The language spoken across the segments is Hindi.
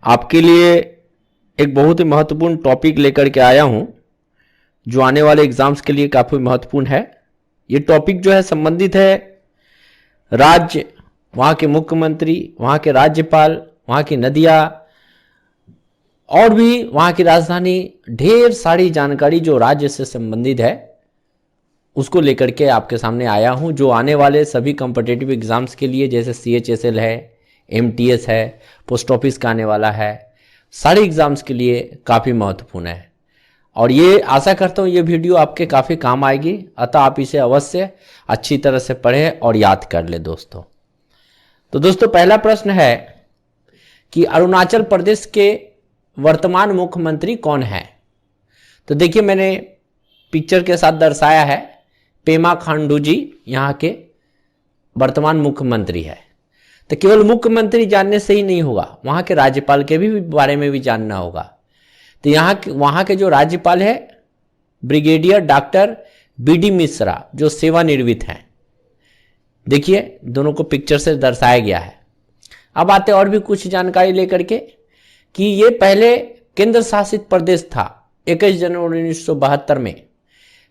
आपके लिए एक बहुत ही महत्वपूर्ण टॉपिक लेकर के आया हूं जो आने वाले एग्जाम्स के लिए काफ़ी महत्वपूर्ण है। ये टॉपिक जो है संबंधित है राज्य, वहाँ के मुख्यमंत्री, वहाँ के राज्यपाल, वहाँ की नदियाँ और भी वहाँ की राजधानी, ढेर सारी जानकारी जो राज्य से संबंधित है उसको लेकर के आपके सामने आया हूँ, जो आने वाले सभी कॉम्पिटिटिव एग्जाम्स के लिए, जैसे CHSL है, MTS है, पोस्ट ऑफिस का आने वाला है, सारे एग्जाम्स के लिए काफ़ी महत्वपूर्ण है। और ये आशा करता हूँ ये वीडियो आपके काफ़ी काम आएगी, अतः आप इसे अवश्य अच्छी तरह से पढ़ें और याद कर ले दोस्तों। तो दोस्तों पहला प्रश्न है कि अरुणाचल प्रदेश के वर्तमान मुख्यमंत्री कौन है। तो देखिए मैंने पिक्चर के साथ दर्शाया है, पेमा खांडू जी यहाँ के वर्तमान मुख्यमंत्री है। तो केवल मुख्यमंत्री जानने से ही नहीं होगा, वहाँ के राज्यपाल के भी बारे में भी जानना होगा। तो वहाँ के जो राज्यपाल है ब्रिगेडियर डॉक्टर BD मिश्रा, जो सेवानिवृत्त हैं। देखिए दोनों को पिक्चर से दर्शाया गया है। अब आते और भी कुछ जानकारी लेकर के कि ये पहले केंद्र शासित प्रदेश था 21 जनवरी 1972 में,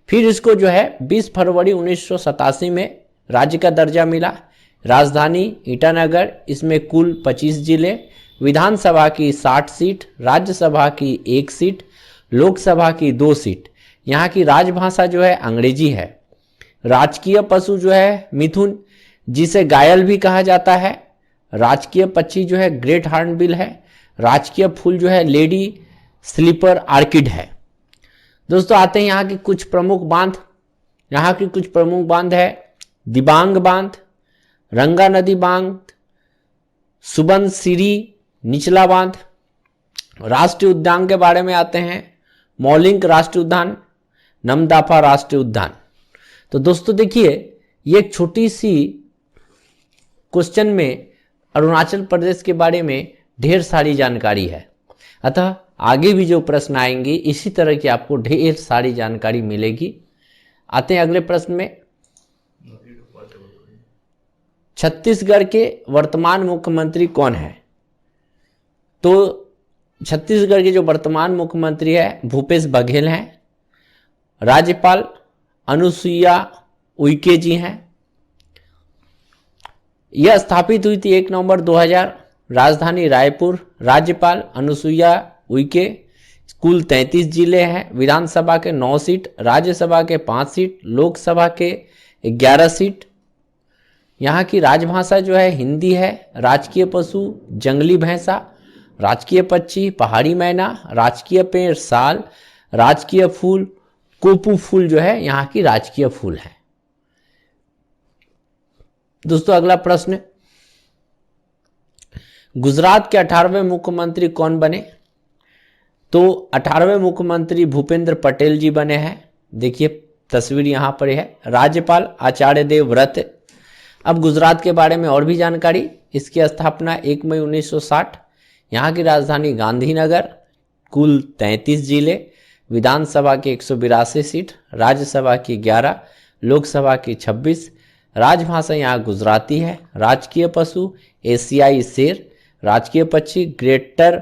फिर इसको जो है 20 फरवरी 1987 में राज्य का दर्जा मिला। राजधानी ईटानगर, इसमें कुल 25 जिले, विधानसभा की 60 सीट, राज्यसभा की 1 सीट, लोकसभा की 2 सीट। यहाँ की राजभाषा जो है अंग्रेजी है। राजकीय पशु जो है मिथुन, जिसे घायल भी कहा जाता है। राजकीय पक्षी जो है ग्रेट हॉर्नबिल है। राजकीय फूल जो है लेडी स्लीपर आर्किड है। दोस्तों आते हैं यहाँ की कुछ प्रमुख बांध। यहाँ की कुछ प्रमुख बांध है दिबांग बांध, रंगा नदी बांध, सुबनसिरी निचला बांध। राष्ट्रीय उद्यान के बारे में आते हैं, मौलिंग राष्ट्रीय उद्यान, नमदाफा राष्ट्रीय उद्यान। तो दोस्तों देखिए ये एक छोटी सी क्वेश्चन में अरुणाचल प्रदेश के बारे में ढेर सारी जानकारी है, अतः आगे भी जो प्रश्न आएंगे इसी तरह की आपको ढेर सारी जानकारी मिलेगी। आते हैं अगले प्रश्न में। छत्तीसगढ़ के वर्तमान मुख्यमंत्री कौन है। तो छत्तीसगढ़ के जो वर्तमान मुख्यमंत्री है भूपेश बघेल हैं। राज्यपाल अनुसुईया उइके जी हैं। यह स्थापित हुई थी 1 नवंबर 2000। राजधानी रायपुर। राज्यपाल अनुसुईया उइके। कुल 33 जिले हैं। विधानसभा के 9 सीट, राज्यसभा के 5 सीट, लोकसभा के 11 सीट। यहाँ की राजभाषा जो है हिंदी है। राजकीय पशु जंगली भैंसा, राजकीय पक्षी पहाड़ी मैना, राजकीय पेड़ साल, राजकीय फूल कोपू फूल जो है यहाँ की राजकीय फूल है। दोस्तों अगला प्रश्न, गुजरात के 18वें मुख्यमंत्री कौन बने। तो 18वें मुख्यमंत्री भूपेंद्र पटेल जी बने हैं। देखिए तस्वीर यहाँ पर है। राज्यपाल आचार्य देवव्रत। अब गुजरात के बारे में और भी जानकारी। इसकी स्थापना 1 मई 1960। यहाँ की राजधानी गांधीनगर। कुल 33 जिले, विधानसभा की 182 सीट, राज्यसभा की 11, लोकसभा की 26। राजभाषा यहाँ गुजराती है। राजकीय पशु एशियाई शेर, राजकीय पक्षी ग्रेटर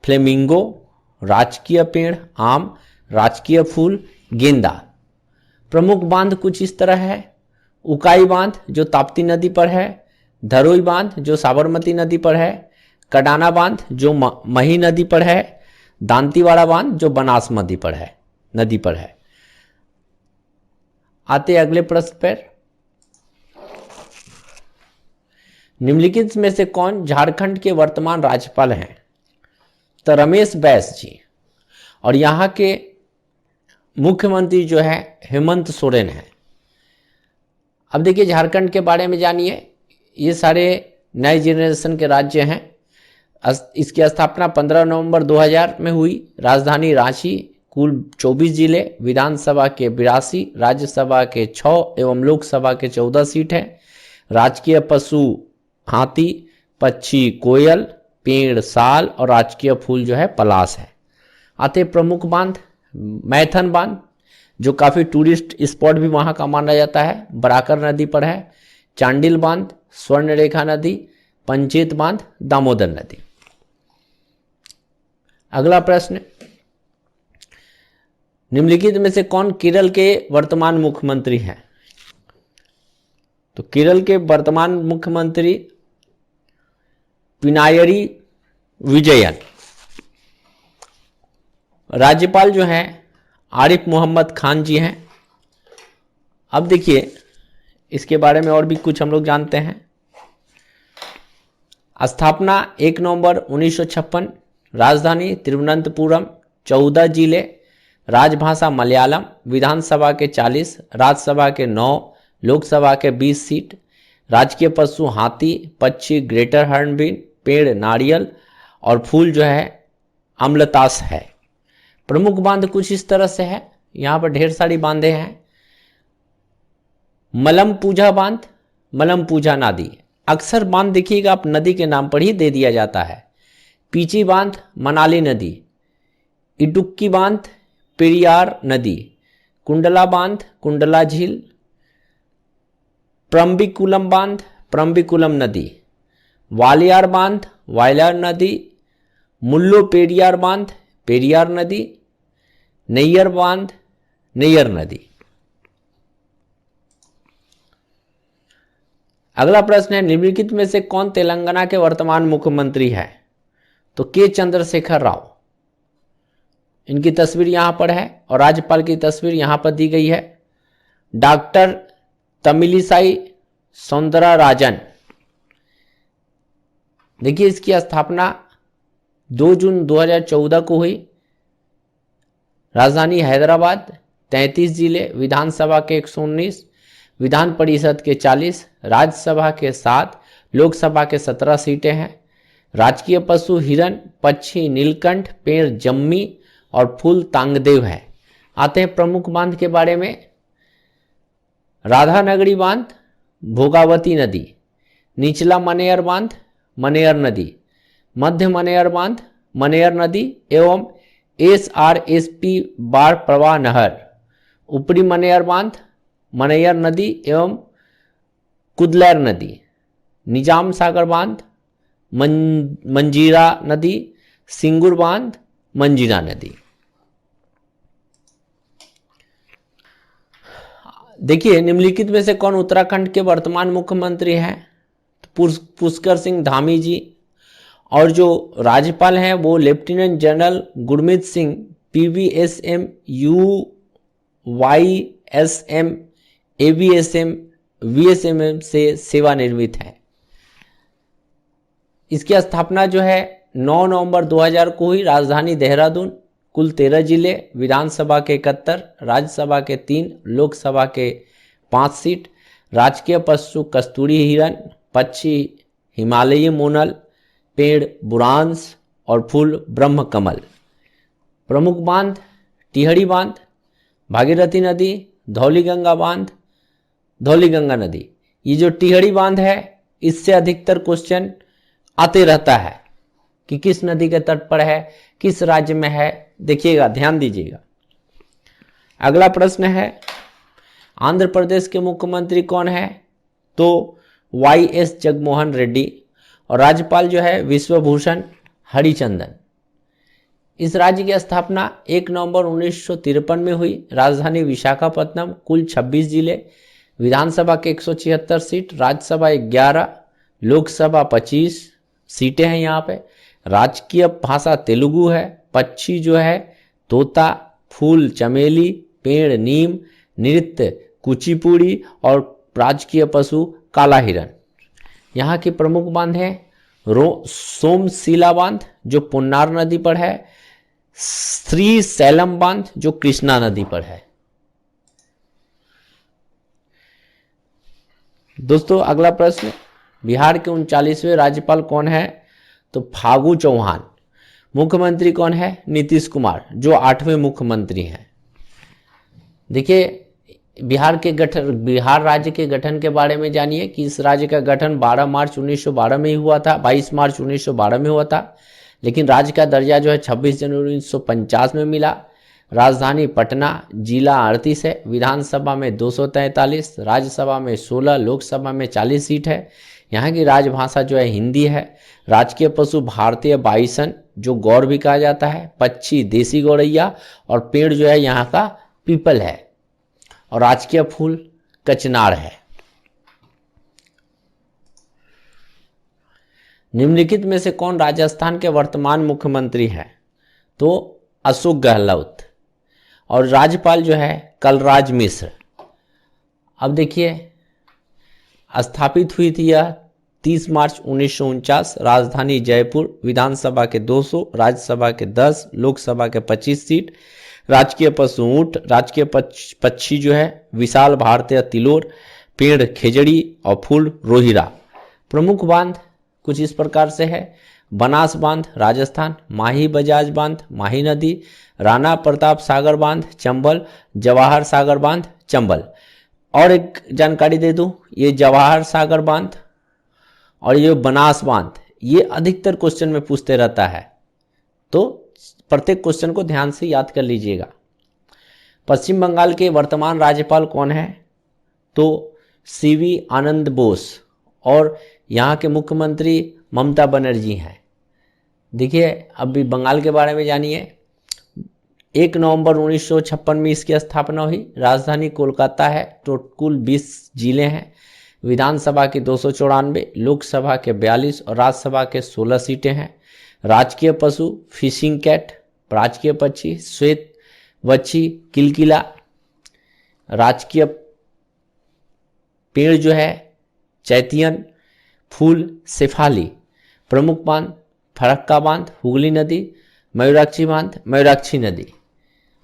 फ्लेमिंगो, राजकीय पेड़ आम, राजकीय फूल गेंदा। प्रमुख बांध कुछ इस तरह है। उकाई बांध जो ताप्ती नदी पर है, धरोई बांध जो साबरमती नदी पर है, कडाना बांध जो मही नदी पर है, दांतीवाड़ा बांध जो बनास नदी पर है। आते अगले प्रश्न पर। निम्नलिखित में से कौन झारखंड के वर्तमान राज्यपाल हैं। तो रमेश बैस जी। और यहाँ के मुख्यमंत्री जो है हेमंत सोरेन है। अब देखिए झारखंड के बारे में जानिए। ये सारे नए जनरेशन के राज्य हैं। इसकी स्थापना 15 नवंबर 2000 में हुई। राजधानी रांची। कुल 24 जिले, विधानसभा के 82, राज्यसभा के 6 एवं लोकसभा के 14 सीट हैं। राजकीय पशु हाथी, पक्षी कोयल, पेड़ साल और राजकीय फूल जो है पलाश है। आते प्रमुख बांध, मैथन बांध जो काफ़ी टूरिस्ट स्पॉट भी वहाँ का माना जाता है, बराकर नदी पर है। चांडिल बांध, स्वर्णरेखा नदी, पंचेत बांध, दामोदर नदी। अगला प्रश्न, निम्नलिखित में से कौन केरल के वर्तमान मुख्यमंत्री हैं? तो केरल के वर्तमान मुख्यमंत्री पिनायरी विजयन। राज्यपाल जो हैं आरिफ मोहम्मद खान जी हैं। अब देखिए इसके बारे में और भी कुछ हम लोग जानते हैं। स्थापना 1 नवंबर 1956, राजधानी तिरुवनंतपुरम, 14 जिले, राजभाषा मलयालम, विधानसभा के 40, राज्यसभा के 9, लोकसभा के 20 सीट, राजकीय पशु हाथी, पक्षी ग्रेटर हॉर्नबिल, पेड़ नारियल और फूल जो है अम्लतास है। प्रमुख बांध कुछ इस तरह से है, यहाँ पर ढेर सारी बांधे हैं। मलमपूजा बांध, मलमपूजा नदी, अक्सर बांध देखिएगा आप नदी के नाम पर ही दे दिया जाता है। पीची बांध, मनाली नदी, इडुक्की बांध, पेरियार नदी, कुंडला बांध, कुंडला झील, प्रम्बिकुलम बांध, प्रम्बिकुलम नदी, वालियार बांध, वालियार नदी, मुल्लो पेरियार बांध, पेरियार नदी, नैयर बांध, नैयर नदी। अगला प्रश्न है, निम्नलिखित में से कौन तेलंगाना के वर्तमान मुख्यमंत्री है? तो के चंद्रशेखर राव। इनकी तस्वीर यहां पर है और राज्यपाल की तस्वीर यहां पर दी गई है। डॉक्टर तमिलिसाई सौंदरराजन। देखिए इसकी स्थापना 2 जून 2014 को हुई। राजधानी हैदराबाद, 33 जिले, विधानसभा के 119, विधान परिषद के 40, राज्यसभा के 7, लोकसभा के 17 सीटें हैं। राजकीय पशु हिरन, पक्षी नीलकंठ, पेड़ जम्मी और फूल तांगदेव है। आते हैं प्रमुख बांध के बारे में। राधानगरी बांध, भोगावती नदी, निचला मनेयर बांध, मनेयर नदी, मध्य मनेयर बांध, मनेयर नदी एवं SRSP बाढ़ प्रवाह नहर, ऊपरी मनेयर बांध, मनेयर नदी एवं कुदलैर नदी, निजाम सागर बांध, मंजीरा नदी, सिंगुर बांध, मंजीरा नदी। देखिए निम्नलिखित में से कौन उत्तराखंड के वर्तमान मुख्यमंत्री हैं? पुष्कर सिंह धामी जी। और जो राज्यपाल हैं वो lieutenant general Gurmeet Singh PVSM UYSM AVSM VSM से सेवानिवृत्त है। इसकी स्थापना जो है 9 नवंबर 2000 को हुई। राजधानी देहरादून, कुल 13 जिले, विधानसभा के 71, राज्यसभा के 3, लोकसभा के 5 सीट, राजकीय पशु कस्तूरी हिरन, पक्षी हिमालयी मोनल, पेड़ बुरांस और फूल ब्रह्म कमल। प्रमुख बांध टिहरी बांध, भागीरथी नदी, धौलीगंगा बांध, धौलीगंगा नदी। ये जो टिहरी बांध है इससे अधिकतर क्वेश्चन आते रहता है कि किस नदी के तट पर है, किस राज्य में है। देखिएगा, ध्यान दीजिएगा। अगला प्रश्न है, आंध्र प्रदेश के मुख्यमंत्री कौन है? तो YS जगमोहन रेड्डी। और राज्यपाल जो है विश्वभूषण हरिचंदन। इस राज्य की स्थापना 1 नवंबर 1953 में हुई। राजधानी विशाखापत्तनम, कुल 26 जिले, विधानसभा के 176 सीट, राज्यसभा 11, लोकसभा 25 सीटें हैं यहाँ पे। राजकीय भाषा तेलुगु है। पक्षी जो है तोता, फूल चमेली, पेड़ नीम, नृत्य कुचिपुड़ी और राजकीय पशु काला हिरन। यहाँ की प्रमुख बांध है सोमशिला बांध जो पुन्नार नदी पर है, श्री सैलम बांध जो कृष्णा नदी पर है। दोस्तों अगला प्रश्न, बिहार के 39वें राज्यपाल कौन है? तो फागू चौहान। मुख्यमंत्री कौन है? नीतीश कुमार जो 8वें मुख्यमंत्री हैं। देखिए बिहार राज्य के गठन के बारे में जानिए कि इस राज्य का गठन 12 मार्च 1912 में ही हुआ था, 22 मार्च 1912 में हुआ था, लेकिन राज्य का दर्जा जो है 26 जनवरी 1950 में मिला। राजधानी पटना, जिला 38 है, विधानसभा में 243, राज्यसभा में 16, लोकसभा में 40 सीट है। यहाँ की राजभाषा जो है हिंदी है। राजकीय पशु भारतीय बाइसन जो गौर भी कहा जाता है, पक्षी देसी गौरैया, और पेड़ जो है यहाँ का पीपल है, और राजकीय फूल कचनार है। निम्नलिखित में से कौन राजस्थान के वर्तमान मुख्यमंत्री हैं? तो अशोक गहलोत, और राज्यपाल जो है कलराज मिश्र। अब देखिए, स्थापित हुई थी यह 30 मार्च 1949, राजधानी जयपुर, विधानसभा के 200, राज्यसभा के 10, लोकसभा के 25 सीट, राजकीय पशु ऊंट, राजकीय पक्षी जो है विशाल भारतीय तिलोर, पेड़ खेजड़ी और फूल रोहिरा। प्रमुख बांध कुछ इस प्रकार से है: बनास बांध राजस्थान, माही बजाज बांध माही नदी, राणा प्रताप सागर बांध चंबल, जवाहर सागर बांध चंबल। और एक जानकारी दे दूं, ये जवाहर सागर बांध और ये बनास बांध ये अधिकतर क्वेश्चन में पूछते रहता है, तो प्रत्येक क्वेश्चन को ध्यान से याद कर लीजिएगा। पश्चिम बंगाल के वर्तमान राज्यपाल कौन है? तो सीवी आनंद बोस, और यहाँ के मुख्यमंत्री ममता बनर्जी हैं। देखिए, अभी बंगाल के बारे में जानिए। 1 नवंबर 1956 में इसकी स्थापना हुई। राजधानी कोलकाता है। तो कुल 20 जिले हैं। विधानसभा की 294, लोकसभा के 42 और राज्यसभा के 16 सीटें हैं। राजकीय पशु फिशिंग कैट, राजकीय पक्षी श्वेत वच्छी किलकिला, राजकीय पेड़ जो है चैतियन, फूल शेफाली। प्रमुख बांध फरक्का बांध हुगली नदी, मयूराक्षी बांध मयूराक्षी नदी।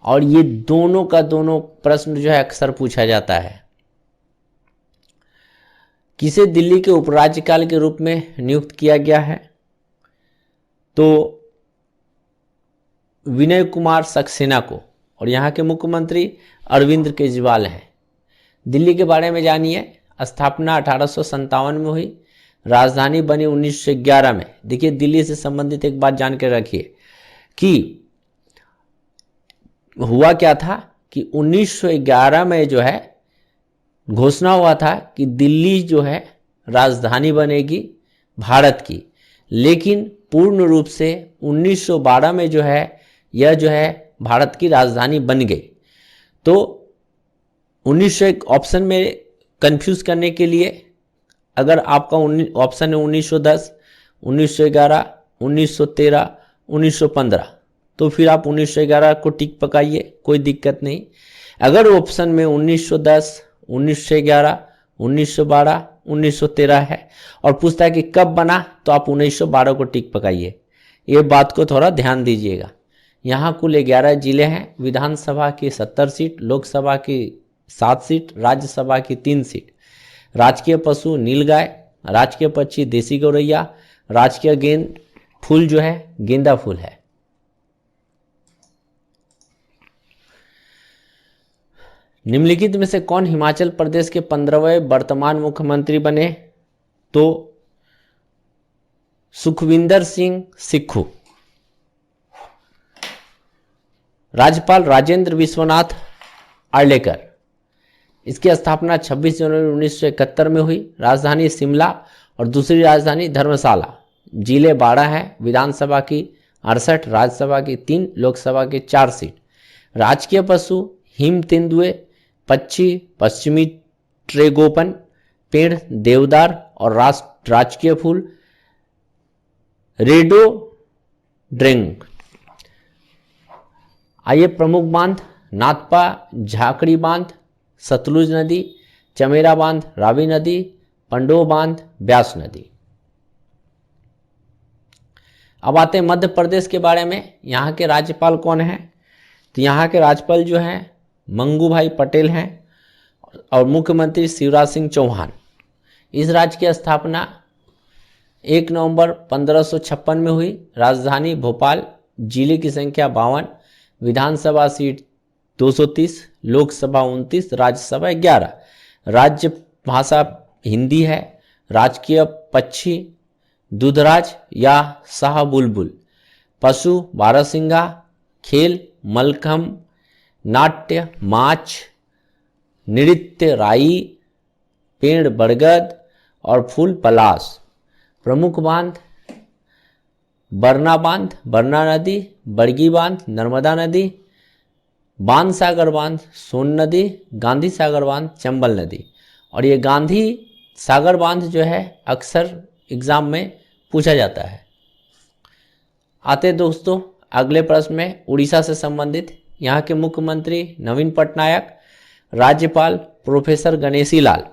और ये दोनों का दोनों प्रश्न जो है अक्सर पूछा जाता है। किसे दिल्ली के उपराज्यपाल के रूप में नियुक्त किया गया है? तो विनय कुमार सक्सेना को, और यहाँ के मुख्यमंत्री अरविंद केजरीवाल हैं। दिल्ली के बारे में जानिए। स्थापना 1857 में हुई। राजधानी बनी 1911 में। देखिए, दिल्ली से संबंधित एक बात जान के रखिए कि हुआ क्या था कि 1911 में जो है घोषणा हुआ था कि दिल्ली जो है राजधानी बनेगी भारत की, लेकिन पूर्ण रूप से 1912 में जो है यह जो है भारत की राजधानी बन गई। तो 1901 ऑप्शन में कंफ्यूज करने के लिए, अगर आपका ऑप्शन है 1910, 1911, 1913, 1915, तो फिर आप 1911 को टिक पकाइए, कोई दिक्कत नहीं। अगर ऑप्शन में 1910, 1911, 1912, 1913 है और पूछता है कि कब बना, तो आप 1912 को टिक पकाइए। ये बात को थोड़ा ध्यान दीजिएगा। यहाँ कुल 11 जिले हैं। विधानसभा की 70 सीट, लोकसभा की 7 सीट, राज्यसभा की 3 सीट। राजकीय पशु नीलगाय, राजकीय पक्षी देसी गौरैया, राजकीय गेंद फूल जो है गेंदा फूल है। निम्नलिखित में से कौन हिमाचल प्रदेश के 15वें वर्तमान मुख्यमंत्री बने? तो सुखविंदर सिंह सिक्खू। राज्यपाल राजेंद्र विश्वनाथ आर्लेकर। इसकी स्थापना 26 जनवरी 1971 में हुई। राजधानी शिमला और दूसरी राजधानी धर्मशाला। जिले 12 हैं। विधानसभा की 68, राज्यसभा की 3, लोकसभा की 4 सीट। राजकीय पशु हिम तेंदुए, पक्षी पश्चिमी ट्रेगोपन, पेड़ देवदार और राजकीय फूल रेडोड्रेंग। आइए, प्रमुख बांध नाथपा झाकड़ी बांध सतलुज नदी, चमेरा बांध रावी नदी, पंडो बांध ब्यास नदी। अब आते हैं मध्य प्रदेश के बारे में। यहाँ के राज्यपाल कौन हैं? तो यहाँ के राज्यपाल जो हैं मंगू भाई पटेल हैं और मुख्यमंत्री शिवराज सिंह चौहान। इस राज्य की स्थापना 1 नवंबर 1556 में हुई। राजधानी भोपाल, जिले की संख्या 52, विधानसभा सीट 230, लोकसभा 29, राज्यसभा 11। राज्य भाषा हिंदी है। राजकीय पक्षी दूधराज या शाह बुलबुल। पशु बारहसिंगा। खेल मलखम्ब, नाट्य माछ, नृत्य राई, पेड़ बरगद और फूल पलाश। प्रमुख बांध बरना बांध, बरना नदी, बरगी बांध, नर्मदा नदी, बांध सागर बांध, सोन नदी, गांधी सागर बांध, चंबल नदी। और ये गांधी सागर बांध जो है अक्सर एग्जाम में पूछा जाता है। आते दोस्तों अगले प्रश्न में उड़ीसा से संबंधित। यहाँ के मुख्यमंत्री नवीन पटनायक, राज्यपाल प्रोफेसर गणेशी लाल।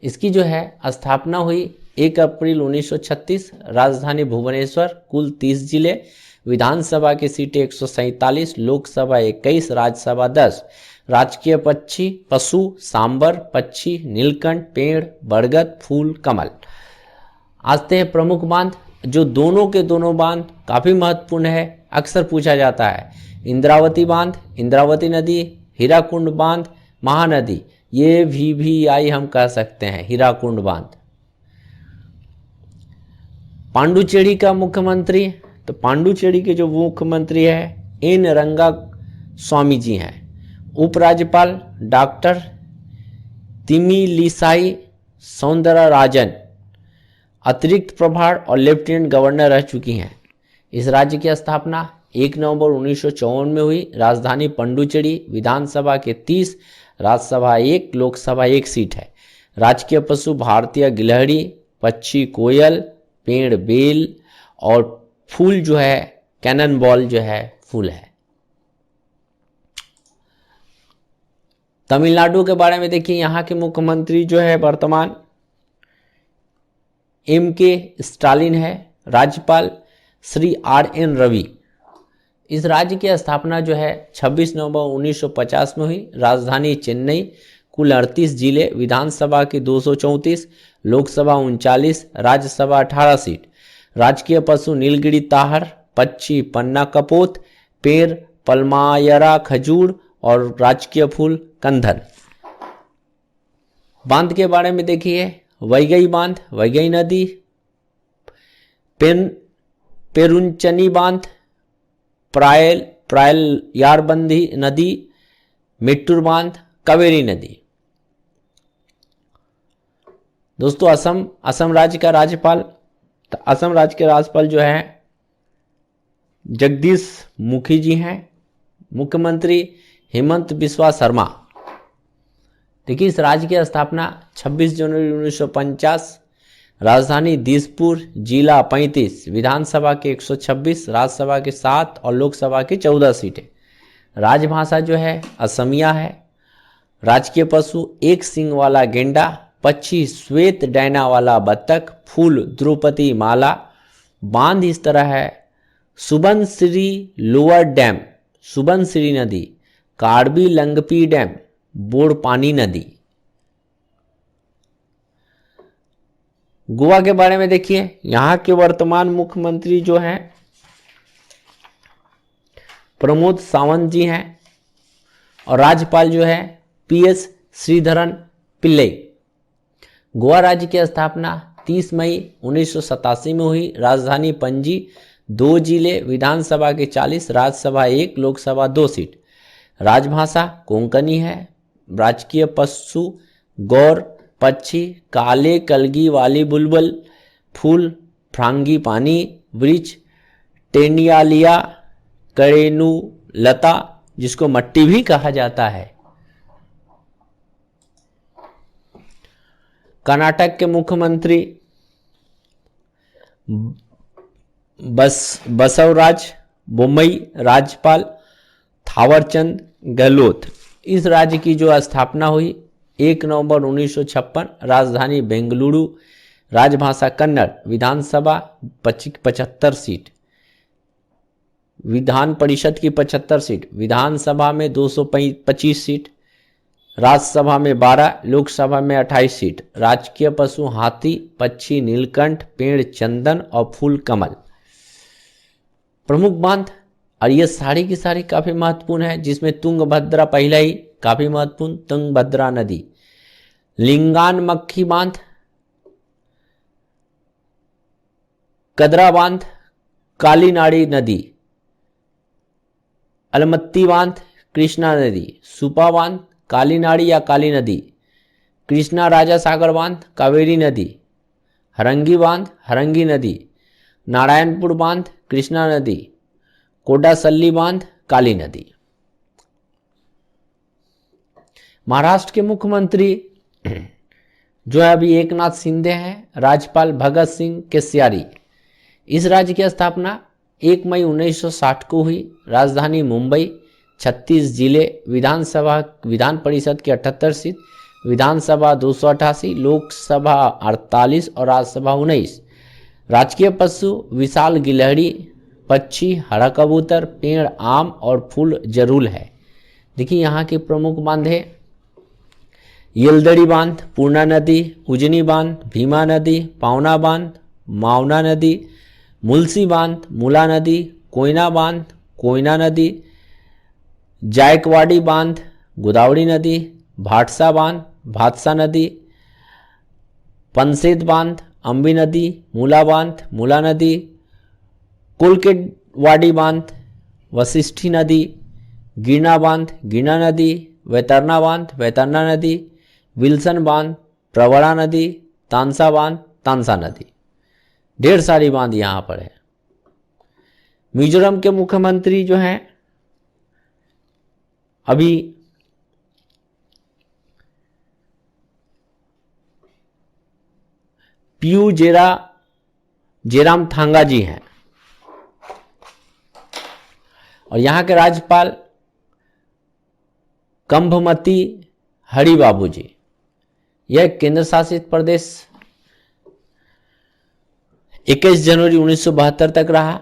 इसकी जो है स्थापना हुई 1 अप्रैल 1936, राजधानी भुवनेश्वर, कुल 30 जिले, विधानसभा की सीटें 147, लोकसभा 21, राज्यसभा 10। राजकीय पक्षी पशु सांबर, पक्षी नीलकंठ, पेड़ बरगद, फूल कमल। आते हैं प्रमुख बांध, जो दोनों के दोनों बांध काफी महत्वपूर्ण है, अक्सर पूछा जाता है। इंद्रावती बांध, इंद्रावती नदी, हीराकुंड बांध, महानदी, ये VVI हम कह सकते हैं, हीराकुंड बांध। पांडुचेरी का मुख्यमंत्री, तो पांडुचेरी के जो मुख्यमंत्री है एन रंगा स्वामी जी हैं। उपराज्यपाल डॉक्टर तिमिलिसाई सौंदरराजन अतिरिक्त प्रभार और लेफ्टिनेंट गवर्नर रह चुकी हैं। इस राज्य की स्थापना 1 नवंबर 1954 में हुई। राजधानी पांडुचेरी, विधानसभा के 30, राज्यसभा 1, लोकसभा 1 सीट है। राजकीय पशु भारतीय गिलहरी, पक्षी कोयल, पेड़ बेल और फूल जो है कैनन बॉल जो है फूल है। तमिलनाडु के बारे में देखिए, यहाँ के मुख्यमंत्री जो है वर्तमान MK स्टालिन है। राज्यपाल श्री RN रवि। इस राज्य की स्थापना जो है 26 नवंबर 1950 में हुई। राजधानी चेन्नई, कुल 38 जिले, विधानसभा की 234, लोकसभा 39, राज्यसभा 18 सीट। राजकीय पशु नीलगिरी ताहर, पक्षी पन्ना कपोत, पेड़ पलमायरा खजूर और राजकीय फूल कंधन। बांध के बारे में देखिए, वैगई बांध, वैगई नदी, पेरुंचनी बांध, प्रायलयारबंदी नदी, मेट्टूर बांध, कावेरी नदी। दोस्तों असम राज्य का राज्यपाल, तो असम राज्य के राज्यपाल जो है जगदीश मुखी जी हैं। मुख्यमंत्री हेमंत बिस्वा शर्मा। देखिए इस राज्य की स्थापना 26 जनवरी 1950, राजधानी दिसपुर, जिला 35, विधानसभा के 126, राज्यसभा के 7 और लोकसभा की 14 सीटें। राजभाषा जो है असमिया है। राजकीय पशु एक सींग वाला गेंडा, पक्षी श्वेत डैना वाला बत्तख, फूल द्रौपदी माला। बांध इस तरह है, सुबनसिरी लोअर डैम, सुबनसिरी नदी, कार्बी लंगपी डैम, बोरपानी नदी। गोवा के बारे में देखिए, यहां के वर्तमान मुख्यमंत्री जो हैं प्रमोद सावंत जी हैं और राज्यपाल जो है PS श्रीधरन पिल्लई। गोवा राज्य की स्थापना 30 मई 1987 में हुई। राजधानी पणजी, 2 जिले, विधानसभा के 40, राज्यसभा 1, लोकसभा 2 सीट। राजभाषा कोंकणी है। राजकीय पशु गौर, पक्षी काले कलगी वाली बुलबुल, फूल फ्रांगी पानी, वृक्ष टेनियालिया करेनु लता, जिसको मट्टी भी कहा जाता है। कर्नाटक के मुख्यमंत्री बसवराज बोम्मई। राज्यपाल थावरचंद गहलोत। इस राज्य की जो स्थापना हुई 1 नवंबर 1956, राजधानी बेंगलुरु, राजभाषा कन्नड़, विधानसभा 75 सीट, विधान परिषद की 75 सीट, विधानसभा में 225 सीट, राज्यसभा में 12, लोकसभा में 28 सीट। राजकीय पशु हाथी, पक्षी नीलकंठ, पेड़ चंदन और फूल कमल। प्रमुख बांध, और ये सारी की सारी काफी महत्वपूर्ण है, जिसमें तुंगभद्रा पहला ही काफी महत्वपूर्ण, तुंगभद्रा नदी, लिंगान मक्खी बांध, कदरा बांध, कालीनाड़ी नदी, अलमत्ती बांध, कृष्णा नदी, सुपा बांध, कालीनाड़ी या काली नदी, कृष्णा राजा सागर बांध, कावेरी नदी, हरंगी बांध, हरंगी नदी, नारायणपुर बांध, कृष्णा नदी, कोडासल्ली बांध, काली नदी। महाराष्ट्र के मुख्यमंत्री जो है अभी एकनाथ शिंदे हैं, राज्यपाल भगत सिंह केसरियानी। इस राज्य की स्थापना 1 मई 1960 को हुई। राजधानी मुंबई, 36 जिले, विधान परिषद की 78 सीट, विधानसभा 288, लोकसभा 48 और राज्यसभा 19। राजकीय पशु विशाल गिलहरी, पक्षी हरा कबूतर, पेड़ आम और फूल जरूल है। देखिए यहाँ के प्रमुख बांध है येलदड़ी बांध, पूर्णा नदी, उजनी बांध, भीमा नदी, पावना बांध, मावना नदी, मुलसी बांध, मूला नदी, कोयना बांध, कोयना नदी, जायकवाड़ी बांध, गोदावरी नदी, भाटसा बांध, भातसा नदी, पंसेत बांध, अम्बी नदी, मूला बांध, मूला नदी, कुलकेवाड़ी बांध, वशिष्ठी नदी, गिरना बांध, गिरना नदी, वैतरना बांध, वैतरना नदी, विल्सन बांध, प्रवरा नदी, तानसा बांध, तानसा नदी। ढेर सारी बांध यहां पर है। मिजोरम के मुख्यमंत्री जो हैं अभी पीयू जेराम थांगा जी हैं और यहां के राज्यपाल कंभमती हरि बाबू जी। यह केंद्र शासित प्रदेश 21 जनवरी 1972 तक रहा,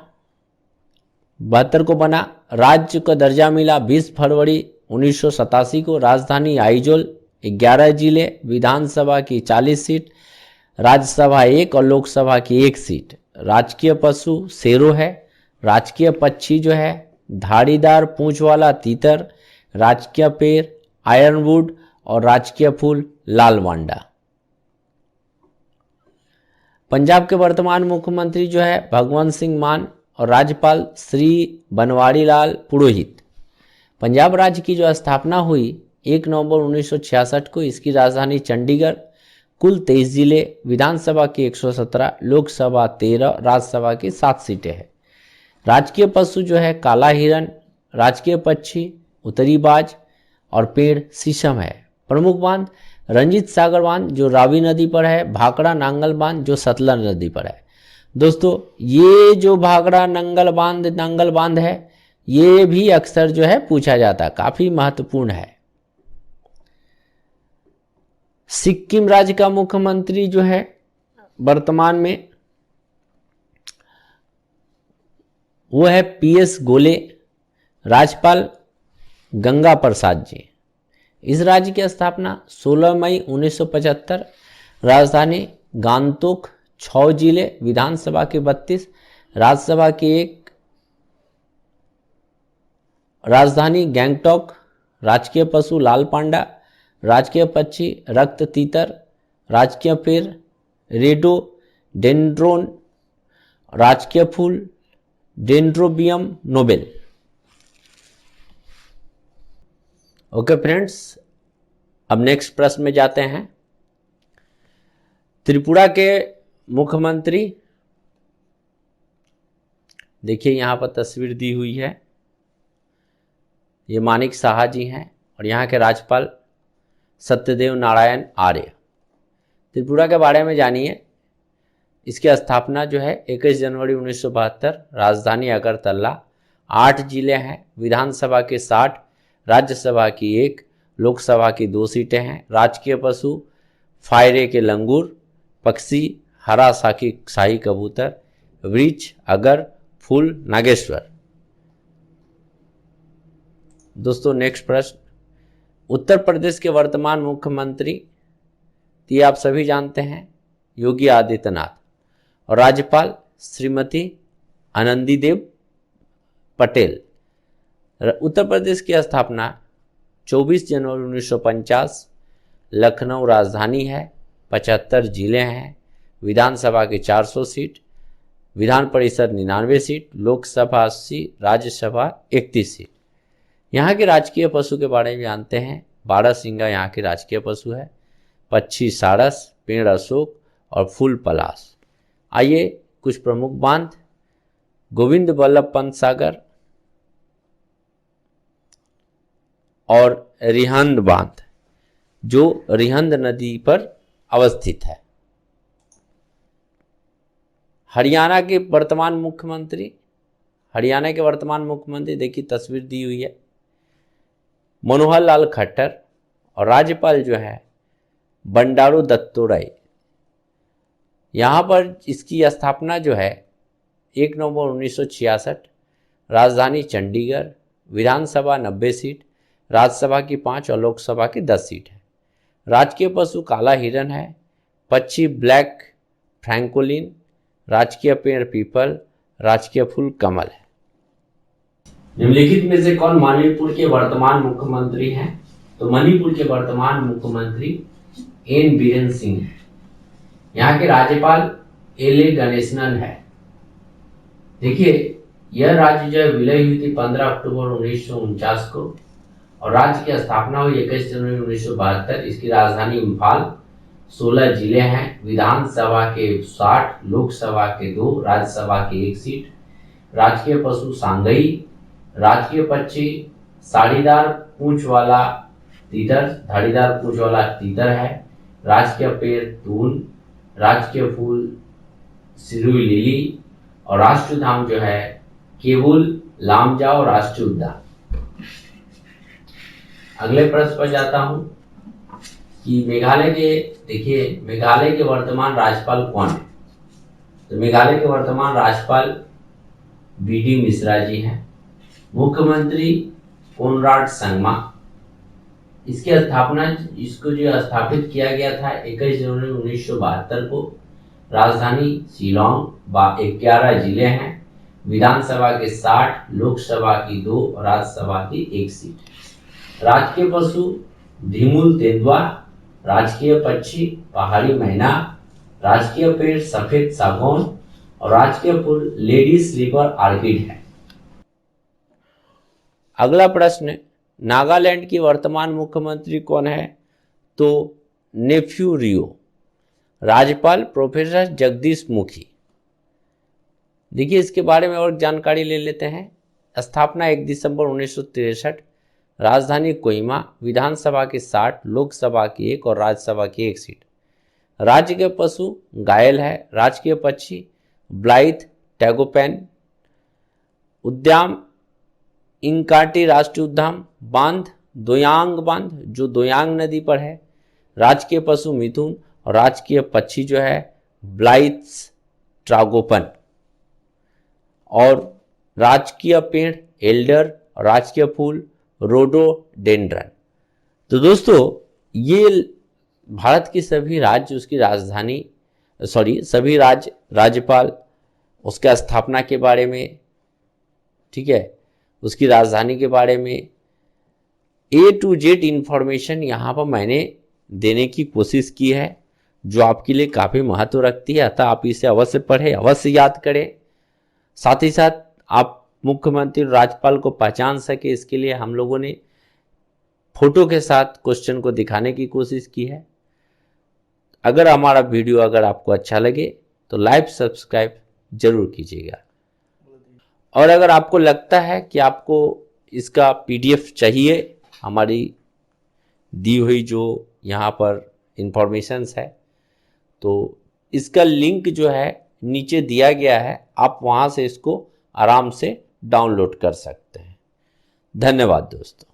72 को बना। राज्य को दर्जा मिला 20 फरवरी 1987 को। राजधानी आइजोल, 11 जिले, विधानसभा की 40 सीट, राज्यसभा 1 और लोकसभा की 1 सीट। राजकीय पशु शेरों है। राजकीय पक्षी जो है धारीदार पूंछ वाला तीतर, राजकीय पेड़ आयरनवुड और राजकीय फूल लाल वांडा। पंजाब के वर्तमान मुख्यमंत्री जो है भगवंत सिंह मान और राज्यपाल श्री बनवारी लाल पुरोहित। पंजाब राज्य की जो स्थापना हुई 1 नवंबर 1966 को। इसकी राजधानी चंडीगढ़। कुल 23 जिले, विधानसभा की 117, लोकसभा 13, राज्यसभा की 7 सीटें हैं। राजकीय पशु जो है काला हिरन, राजकीय पक्षी उत्तरी बाज और पेड़ शीशम है। प्रमुख बांध रंजीत सागर बांध जो रावी नदी पर है, भाखड़ा नांगल बांध जो सतलज नदी पर है। दोस्तों ये जो भाखड़ा नांगल बांध है ये भी अक्सर जो है पूछा जाता है, काफी महत्वपूर्ण है। सिक्किम राज्य का मुख्यमंत्री जो है वर्तमान में वो है पीएस गोले, राज्यपाल गंगा प्रसाद जी। इस राज्य की स्थापना 16 मई 1975, राजधानी गांगटोक, 6 जिले, विधानसभा के 32, राज्यसभा की 1, राजधानी गैंगटॉक। राजकीय पशु लाल पांडा, राजकीय पक्षी रक्त तीतर, राजकीय पेड़ रेडोडेंड्रोन, राजकीय फूल डेंड्रोबियम नोबेल। ओके फ्रेंड्स, अब नेक्स्ट प्रश्न में जाते हैं। त्रिपुरा के मुख्यमंत्री, देखिए यहां पर तस्वीर दी हुई है, ये मानिक साहा जी हैं और यहाँ के राज्यपाल सत्यदेव नारायण आर्य। त्रिपुरा के बारे में जानिए। इसकी स्थापना जो है 21 जनवरी 1972, राजधानी अगरतला, 8 जिले हैं, विधानसभा के 60, राज्यसभा की 1, लोकसभा की 2 सीटें हैं। राजकीय पशु फायरे के लंगूर, पक्षी हरा शाही कबूतर, वृक्ष अगर, फूल नागेश्वर। दोस्तों नेक्स्ट प्रश्न, उत्तर प्रदेश के वर्तमान मुख्यमंत्री ये आप सभी जानते हैं योगी आदित्यनाथ और राज्यपाल श्रीमती आनंदीबेन पटेल। उत्तर प्रदेश की स्थापना 24 जनवरी 1950, लखनऊ राजधानी है, 75 जिले हैं, विधानसभा की 400 seat, Vidhan Parishad 99 seat, Lok Sabha 80, Rajya Sabha 31 seat. यहाँ के राजकीय पशु के बारे में जानते हैं। बारहसिंगा यहाँ के राजकीय पशु है, पक्षी सारस, पेड़ अशोक और फूल पलाश। आइए कुछ प्रमुख बांध, गोविंद बल्लभ पंत सागर और रिहंद बांध, जो रिहंद नदी पर अवस्थित है। हरियाणा के वर्तमान मुख्यमंत्री देखिए तस्वीर दी हुई है, मनोहर लाल खट्टर, और राज्यपाल जो है बंडारू दत्तोरई। यहाँ पर इसकी स्थापना जो है 1 नवंबर 1966, राजधानी चंडीगढ़, विधानसभा 90 सीट, राज्यसभा की 5 और लोकसभा की 10 सीट है। राजकीय पशु काला हिरन है, पक्षी ब्लैक फ्रैंकोलिन, राजकीय पेड़ पीपल, राजकीय फूल कमल है। निम्नलिखित में से कौन मणिपुर के वर्तमान मुख्यमंत्री हैं? तो मणिपुर के वर्तमान मुख्यमंत्री एन बीरेन सिंह हैं। यहाँ के राज्यपाल एल गणेशनन है। देखिए, यह राज्य जो है विलय हुई थी 15 अक्टूबर 1949 को, और राज्य की स्थापना हुई 21 जनवरी 1972। इसकी राजधानी इम्फाल, 16 जिले हैं, विधानसभा के 60, लोकसभा के 2, राज्यसभा की 1 सीट। राजकीय पशु सांगई, राजकीय पक्षी धाड़ीदार पूंछ वाला तीतर है, राजकीय पेड़ तून, राजकीय फूल सिरुई लिली, और राष्ट्रीय धाम जो है केबुल लामजाओ राष्ट्रीय उद्यान। अगले प्रश्न पर जाता हूं कि मेघालय के वर्तमान राज्यपाल कौन है? तो मेघालय के वर्तमान राज्यपाल बीडी मिश्रा जी हैं। मुख्यमंत्री कोनराड संगमा। इसको जो स्थापित किया गया था 21 जनवरी 1972 को। राजधानी शिलोंग, 11 जिले हैं, विधानसभा के 60, लोकसभा की 2 और राज्यसभा की 1 सीट। राजकीय पशु ढिमुल तेंदुआ, राजकीय पक्षी पहाड़ी मैना, राजकीय पेड़ सफेद सागौन, और राजकीय फूल लेडी स्लीपर आर्किड है। अगला प्रश्न, नागालैंड की वर्तमान मुख्यमंत्री कौन है? तो नेफ्यू रियो। राज्यपाल प्रोफेसर जगदीश मुखी। देखिए, इसके बारे में और जानकारी ले लेते हैं। स्थापना 1 दिसंबर 1963, राजधानी कोहिमा, विधानसभा की 60, लोकसभा की 1 और राज्यसभा की 1 सीट। राज्य के पशु घायल है, राजकीय पक्षी ब्लाइथ टैगोपैन, उद्यान इंकाटी राष्ट्रीय उद्यान, बांध दोयांग बांध जो दोयांग नदी पर है, राजकीय पशु मिथुन, और राजकीय पक्षी जो है ब्लाइथ्स ट्रागोपन, और राजकीय पेड़ एल्डर, और राजकीय फूल रोडोडेंड्रन। तो दोस्तों, ये भारत की सभी राज्य, उसकी राजधानी सभी राज्यपाल, उसके स्थापना के बारे में, ठीक है, उसकी राजधानी के बारे में A to Z इंफॉर्मेशन यहाँ पर मैंने देने की कोशिश की है, जो आपके लिए काफ़ी महत्व रखती है। अतः आप इसे अवश्य पढ़ें, अवश्य याद करें। साथ ही साथ आप मुख्यमंत्री राज्यपाल को पहचान सके, इसके लिए हम लोगों ने फोटो के साथ क्वेश्चन को दिखाने की कोशिश की है। अगर हमारा वीडियो आपको अच्छा लगे तो लाइक सब्सक्राइब जरूर कीजिएगा, और अगर आपको लगता है कि आपको इसका PDF चाहिए, हमारी दी हुई जो यहाँ पर इंफॉर्मेशंस है, तो इसका लिंक जो है नीचे दिया गया है, आप वहाँ से इसको आराम से डाउनलोड कर सकते हैं। धन्यवाद दोस्तों।